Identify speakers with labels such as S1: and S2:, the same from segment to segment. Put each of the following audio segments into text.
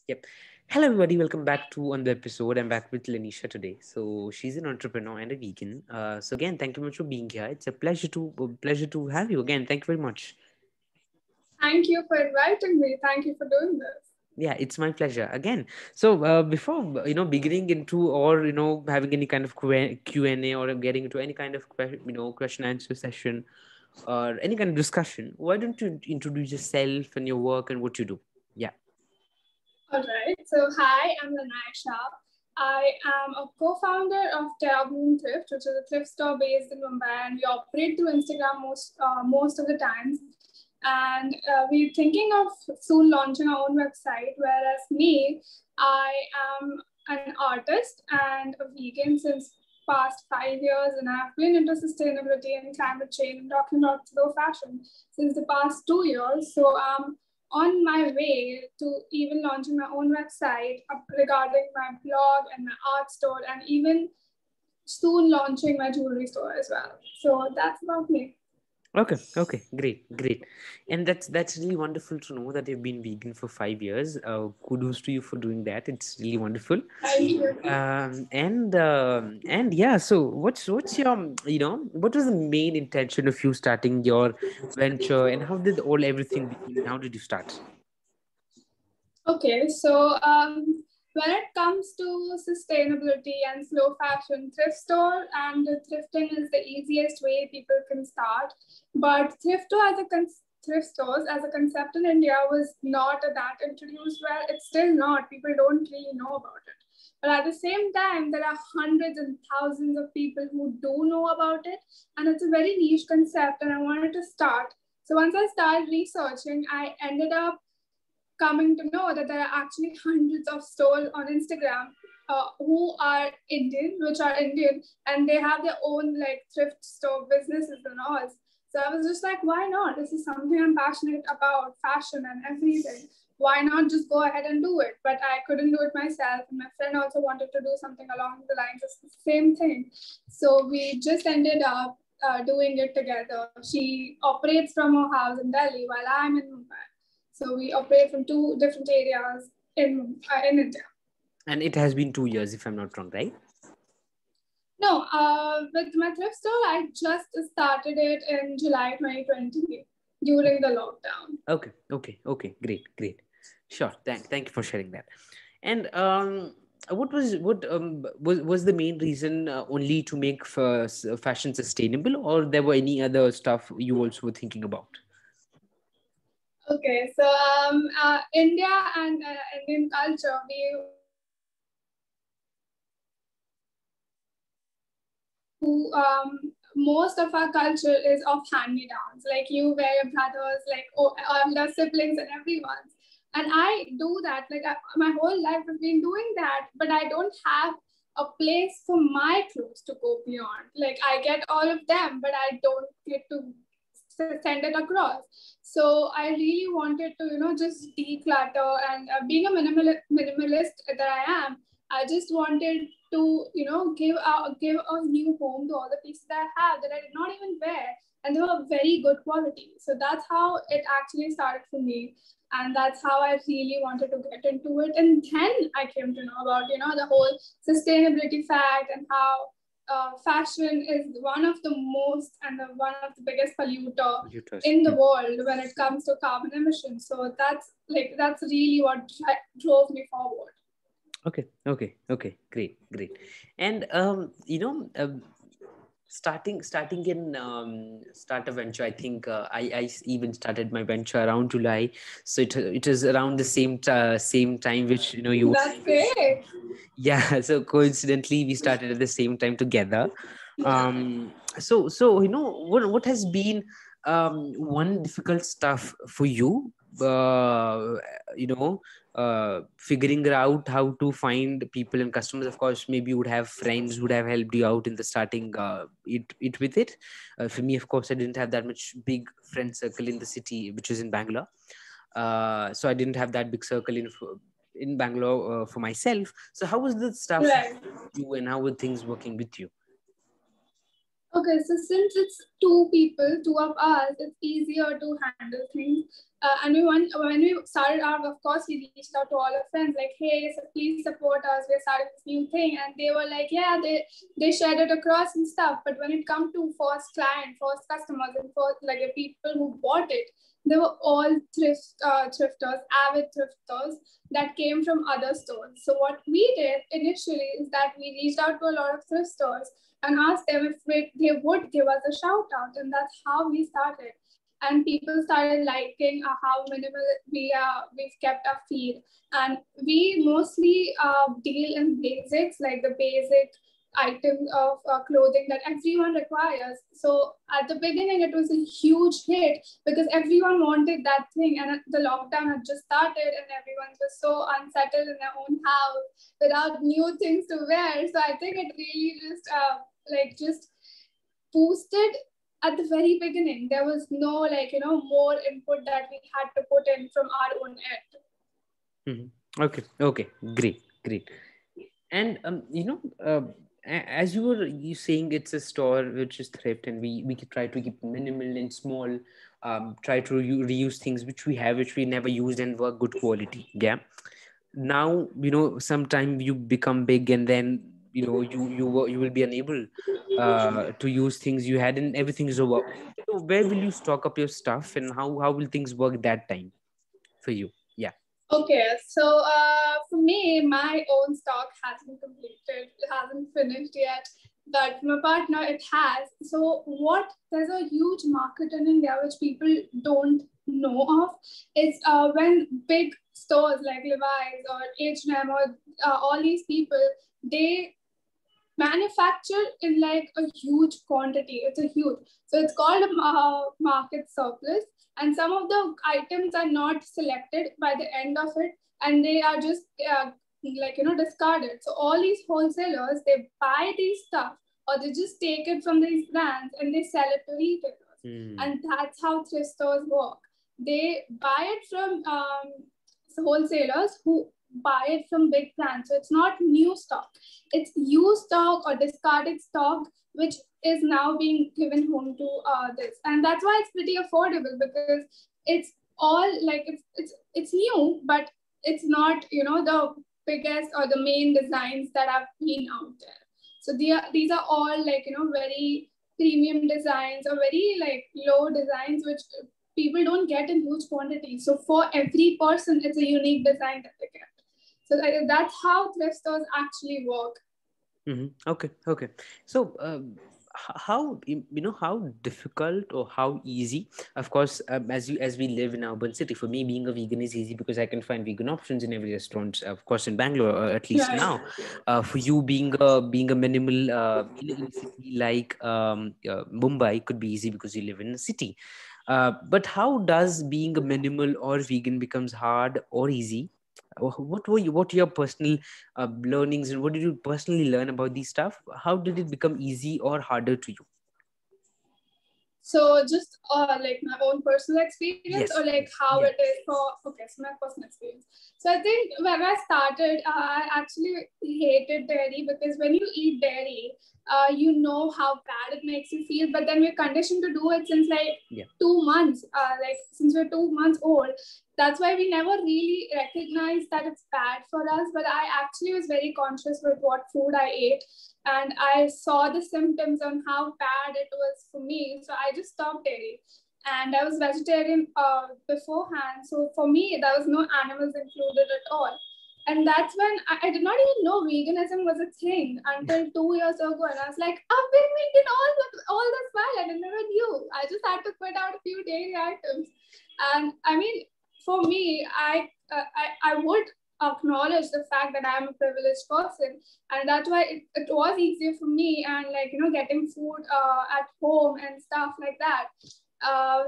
S1: Yep. Hello, everybody. Welcome back to another episode. I'm back with Lanisha today. So she's an entrepreneur and a vegan. So again, thank you much for being here. It's a pleasure to have you again. Thank you very much.
S2: Thank you for inviting me. Thank you for doing this.
S1: Yeah, it's my pleasure again. So before beginning into or having any kind of Q and A or getting into any kind of question answer session or any kind of discussion, why don't you introduce yourself and your work and what you do? Yeah.
S2: All right. So, hi, I'm Lanaisha. I am a co-founder of Terra Bloom Thrift, which is a thrift store based in Mumbai, and we operate through Instagram most of the times. And we're thinking of soon launching our own website. Whereas me, I am an artist and a vegan since past 5 years, and I've been into sustainability and climate change and talking about slow fashion since the past 2 years. So on my way to even launching my own website regarding my blog and my art store, and even soon launching my jewelry store as well. So that's about me.
S1: Okay, great. And that's really wonderful to know that you've been vegan for 5 years. Kudos to you for doing that. It's really wonderful.
S2: Thank you.
S1: And yeah, so what's your what was the main intention of you starting your venture, and how did all everything begin? How did you start?
S2: Okay, so when it comes to sustainability and slow fashion, thrift store and thrifting is the easiest way people can start. But thrift stores as a concept in India was not that introduced well. It's still not. People don't really know about it. But at the same time, there are hundreds and thousands of people who do know about it, and it's a very niche concept. And I wanted to start. So once I started researching, I ended up coming to know that there are actually hundreds of stores on Instagram who are Indian, which are Indian, and they have their own like thrift store businesses and all. So I was just like, why not? This is something I'm passionate about, fashion and everything. Why not just go ahead and do it? But I couldn't do it myself. And my friend also wanted to do something along the lines of the same thing. So we just ended up doing it together. She operates from her house in Delhi while I'm in Mumbai. So we operate from two different areas in India.
S1: And it has been 2 years, if I'm not wrong, right?
S2: No, with my thrift store, I just started it in July 2020 during the lockdown.
S1: Okay, great. Sure, thank you for sharing that. And what was the main reason only to make fashion sustainable, or there were any other stuff you also were thinking about?
S2: Okay, so India and Indian culture, we who most of our culture is of hand-me-downs. Like you wear your brothers, like older siblings and everyone's. And I do that. Like my whole life I've been doing that, but I don't have a place for my clothes to go beyond. Like I get all of them, but I don't get to send it across. So I really wanted to, just declutter and being a minimalist that I am, I just wanted to, give a new home to all the pieces that I have that I did not even wear, and they were very good quality. So that's how it actually started for me, and that's how I really wanted to get into it. And then I came to know about, the whole sustainability fact and how fashion is one of the most and one of the biggest polluter in the world when it comes to carbon emissions. So that's really what drove me forward.
S1: Okay, great. And starting in start a venture, I think I even started my venture around July, so it is around the same time which you.
S2: That's great.
S1: Yeah, so coincidentally we started at the same time together. So what has been one difficult stuff for you, you know figuring out how to find people and customers. Of course, maybe you would have friends who would have helped you out in the starting it with it. For me, of course, I didn't have that much big friend circle in the city, which is in Bangalore. So I didn't have that big circle in Bangalore for myself. So how was the stuff
S2: Right.
S1: you, and how were things working with you?
S2: Okay, so since it's two people, two of us, it's easier to handle things. And when we started out, of course, we reached out to all our friends, like, hey, so please support us. We started this new thing. And they were like, yeah, they shared it across and stuff. But when it come to first client, first customers, and first, like, the people who bought it, they were all thrifters, avid thrifters that came from other stores. So what we did initially is that we reached out to a lot of thrift stores and asked them if they would give us a shout out. And that's how we started. And people started liking how minimal we've kept our feed. And we mostly deal in basics, like the basic items of clothing that everyone requires. So at the beginning, it was a huge hit because everyone wanted that thing, and the lockdown had just started, and everyone was so unsettled in their own house without new things to wear. So I think it really just boosted at the very beginning. There was no more input that we had to put in from our own end.
S1: Okay, great. And as you were saying, it's a store which is thrift, and we try to keep minimal and small, try to reuse things which we never used and were good quality. Yeah. Now sometime you become big, and then you will be unable to use things you had, and everything is over. So where will you stock up your stuff, and how will things work that time for you? Yeah.
S2: Okay, so for me, my own stock hasn't completed, it hasn't finished yet, but my partner, it has. So there's a huge market in India which people don't know of. It's when big stores like Levi's or H&M or all these people, they manufacture in like a huge quantity. So it's called a market surplus. And some of the items are not selected by the end of it, and they are just discarded. So all these wholesalers, they buy these stuff, or they just take it from these brands and they sell it to retailers. And that's how thrift stores work. They buy it from wholesalers who buy it from big brands. So it's not new stock, it's used stock or discarded stock, which is now being given home to this. And that's why it's pretty affordable, because it's all like it's new, but it's not the biggest or the main designs that have been out there. So these are all very premium designs or very low designs, which people don't get in huge quantities. So for every person, it's a unique design that they get. So that's how thrift stores actually work.
S1: Okay. So how how difficult or how easy? Of course, as we live in an urban city, for me, being a vegan is easy because I can find vegan options in every restaurant. Of course, in Bangalore, at least now. For you, being a minimal in a city like Mumbai, could be easy because you live in a city. But how does being a minimal or vegan becomes hard or easy? What your personal learnings, and what did you personally learn about these stuff? How did it become easy or harder to you?
S2: So just like my own personal experience, or like how it is for, okay, so my personal experience. So I think when I started, I actually hated dairy, because when you eat dairy, you know how bad it makes you feel, but then we're conditioned to do it since 2 months, since we're 2 months old. That's why we never really recognized that it's bad for us. But I actually was very conscious with what food I ate, and I saw the symptoms on how bad it was for me. So I just stopped dairy. And I was vegetarian beforehand. So for me, there was no animals included at all. And that's when I did not even know veganism was a thing until 2 years ago. And I was like, I've been vegan all this while, and I never knew. I just had to quit out a few dairy items. And I mean, for me, I would acknowledge the fact that I'm a privileged person, and that's why it was easier for me, and getting food at home and stuff like that.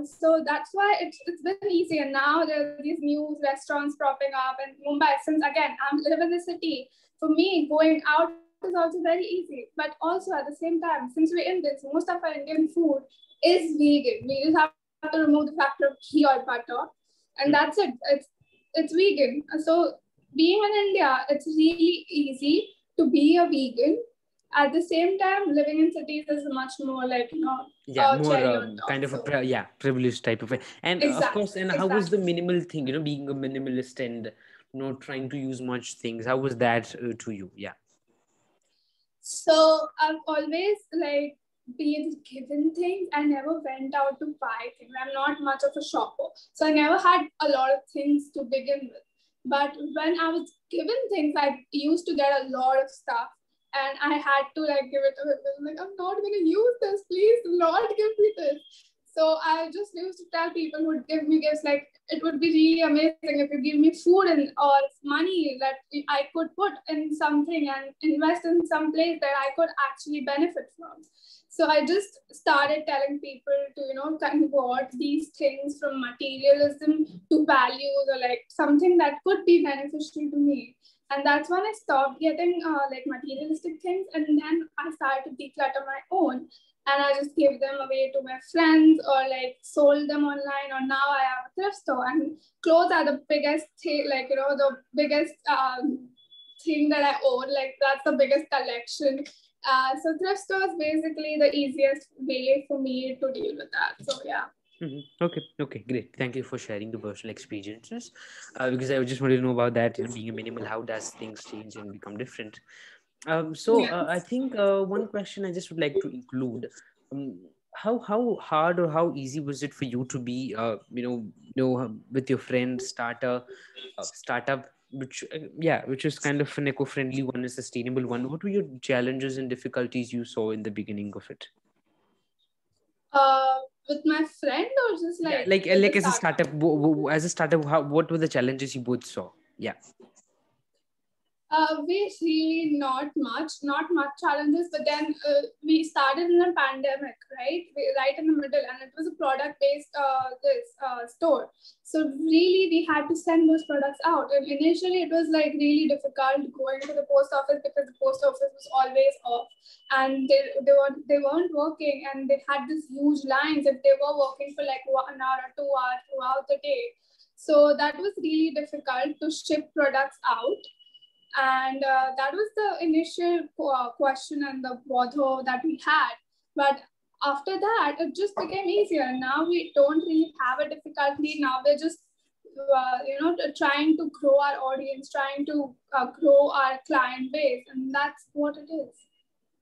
S2: So that's why it's been easy. And now there are these new restaurants propping up in Mumbai. Since again, I live in the city, for me going out is also very easy. But also at the same time, since we're Indians, most of our Indian food is vegan. We just have to remove the factor of ghee or butter, and that's it. It's vegan. So being in India, it's really easy to be a vegan. At the same time, living in cities is much more like,
S1: More
S2: cherry on top.
S1: kind of
S2: So.
S1: privileged type of. And of course, and how was the
S2: Exactly.
S1: minimal thing, being a minimalist and not trying to use much things? How was that to you? Yeah.
S2: So I've always like been given things. I never went out to buy things. I'm not much of a shopper. So I never had a lot of things to begin with. But when I was given things, I used to get a lot of stuff. And I had to like give it away. I'm like, I'm not gonna use this. Please do not give me this. So I just used to tell people who would give me gifts, like, it would be really amazing if you give me food and or money that I could put in something and invest in some place that I could actually benefit from. So I just started telling people to, convert these things from materialism to values, or like something that could be beneficial to me. And that's when I stopped getting like materialistic things, and then I started to declutter my own. And I just gave them away to my friends or like sold them online. Or now I have a thrift store, and clothes are the biggest thing, like, the biggest thing that I own. Like, that's the biggest collection. So thrift store is basically the easiest way for me to deal with that. So yeah.
S1: Mm-hmm. Okay, great. Thank you for sharing the personal experiences. Because I just wanted to know about that, being a minimal, how does things change and become different? I think one question I just would like to include: how hard or how easy was it for you to be, with your friend start a startup, which is kind of an eco-friendly one, a sustainable one? What were your challenges and difficulties you saw in the beginning of it?
S2: With my friend, or just
S1: Yeah,
S2: like with
S1: like
S2: the
S1: as a
S2: startup?
S1: startup, as a startup, what were the challenges you both saw? Yeah.
S2: We really not much challenges, but then we started in a pandemic, right? Right in the middle, and it was a product-based store. So really, we had to send those products out. And initially, it was like really difficult going to the post office because the post office was always off, and they weren't working, and they had these huge lines if they were working for like 1 hour or 2 hours throughout the day. So that was really difficult to ship products out. And that was the initial question and the bother that we had. But after that, it just became easier. Now we don't really have a difficulty. Now we're just, trying to grow our audience, trying to grow our client base. And that's what it is.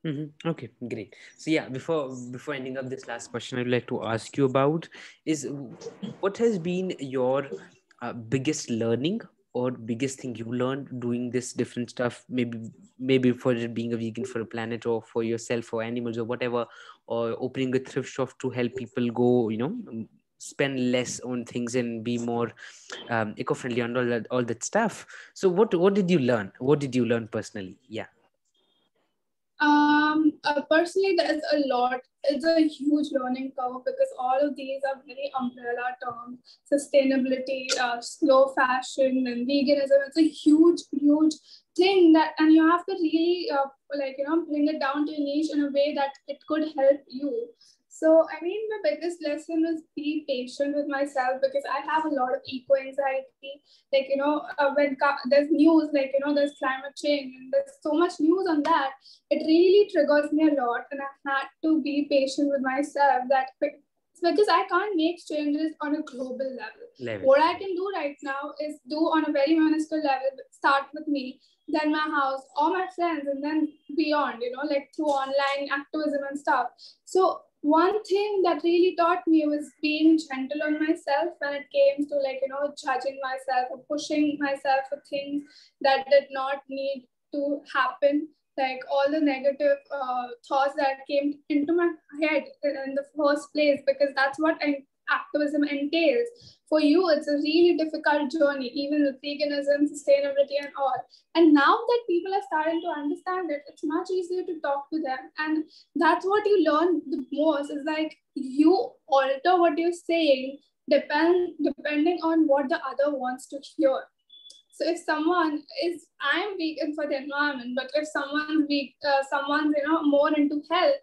S1: Mm-hmm. Okay, great. So yeah, before ending up this last question, I'd like to ask you about is what has been your biggest learning or biggest thing you learned doing this different stuff? Maybe for it being a vegan for a planet, or for yourself or animals or whatever, or opening a thrift shop to help people go, spend less on things and be more eco-friendly and all that stuff. So what did you learn? What did you learn personally? Yeah.
S2: Personally, there's a lot. It's a huge learning curve because all of these are very umbrella terms. Sustainability, slow fashion, and veganism. It's a huge, huge thing that, and you have to really, bring it down to a niche in a way that it could help you. So, I mean, the biggest lesson is be patient with myself because I have a lot of eco anxiety. Like, when there's news, like, there's climate change and there's so much news on that, it really triggers me a lot. And I had to be patient with myself that because I can't make changes on a global level. What I can do right now is do on a very minuscule level, start with me, then my house, all my friends, and then beyond, like through online activism and stuff. So one thing that really taught me was being gentle on myself when it came to judging myself or pushing myself for things that did not need to happen, like all the negative thoughts that came into my head in the first place, because that's what activism entails. For you, it's a really difficult journey, even with veganism, sustainability, and all. And now that people are starting to understand it, it's much easier to talk to them. And that's what you learn the most is like you alter what you're saying depending on what the other wants to hear. So if someone is, I'm vegan for the environment, but if someone's more into health,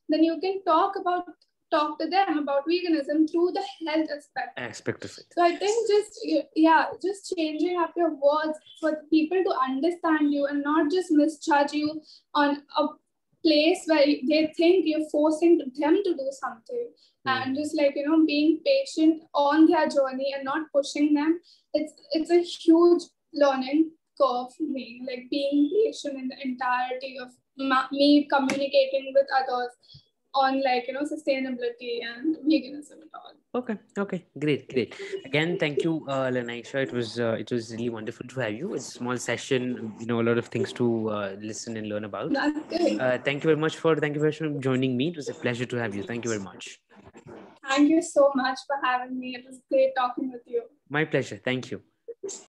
S2: then you can talk to them about veganism through the health aspect
S1: of it.
S2: So I think just changing up your words for people to understand you and not just misjudge you on place where they think you're forcing them to do something, and just like, you know, being patient on their journey and not pushing them. It's a huge learning curve for me, like being patient in the entirety of me communicating with others on, like, you know, sustainability and veganism and all.
S1: Okay, great. Again, thank you, Lanisha. It was really wonderful to have you. It's a small session, you know, a lot of things to listen and learn about.
S2: That's good.
S1: Thank you very much for joining me. It was a pleasure to have you. Thank you very much.
S2: Thank you so much for having me. It was great talking with you.
S1: My pleasure. Thank you.